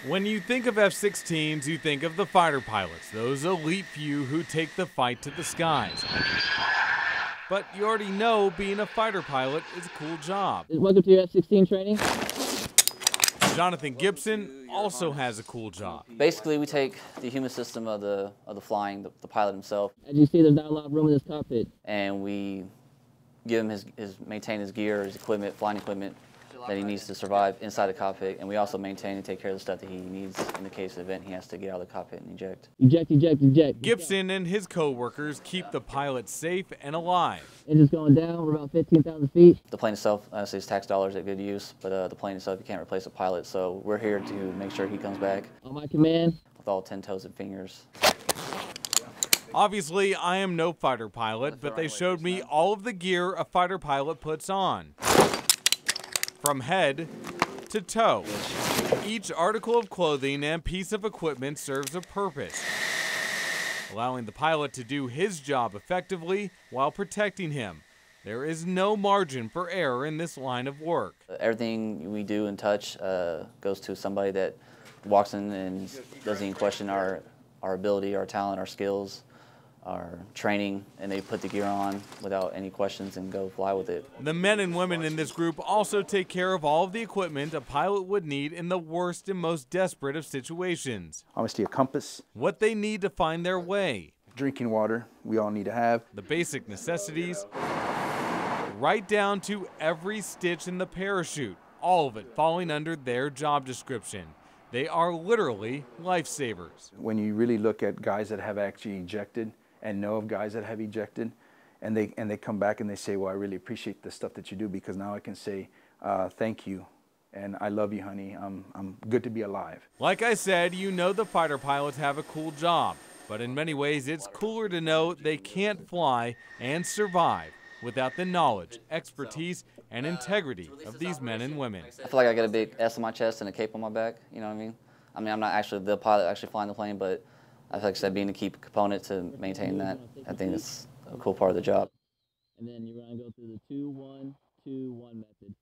When you think of F-16s, you think of the fighter pilots, those elite few who take the fight to the skies. But you already know being a fighter pilot is a cool job. Welcome to your F-16 training. Jonathan Gibson also has a cool job. Basically, we take the human system of the flying, the pilot himself. As you see, there's not a lot of room in this cockpit. And we give him maintain his gear, his equipment, flying equipment that he needs to survive inside the cockpit. And we also maintain and take care of the stuff that he needs in the case of event he has to get out of the cockpit and eject. Eject, eject, eject. Gibson and his co-workers keep the pilot safe and alive. Engine's going down. We're about 15,000 feet. The plane itself, honestly, is tax dollars at good use, but the plane itself, you can't replace a pilot. So we're here to make sure he comes back. On my command. With all 10 toes and fingers. Obviously, I am no fighter pilot, but they showed me all of the gear a fighter pilot puts on. From head to toe. Each article of clothing and piece of equipment serves a purpose, allowing the pilot to do his job effectively while protecting him. There is no margin for error in this line of work. Everything we do and touch goes to somebody that walks in and doesn't even question our ability, our talent, our skills, our training, and they put the gear on without any questions and go fly with it. The men and women in this group also take care of all of the equipment a pilot would need in the worst and most desperate of situations. Obviously a compass. What they need to find their way. Drinking water, we all need to have. The basic necessities, right down to every stitch in the parachute, all of it falling under their job description. They are literally lifesavers. When you really look at guys that have actually ejected and know of guys that have ejected, and they come back and they say, well, I really appreciate the stuff that you do, because now I can say thank you and I love you, honey. I'm good to be alive. Like I said, you know the fighter pilots have a cool job, but in many ways it's cooler to know they can't fly and survive without the knowledge, expertise, and integrity of these men and women. I feel like I got a big S on my chest and a cape on my back, you know what I mean? I mean, I'm not actually the pilot actually flying the plane, but I feel like I said, being a key component to maintain that, I think it's a cool part of the job. And then you're going to go through the 2-1-2-1 method.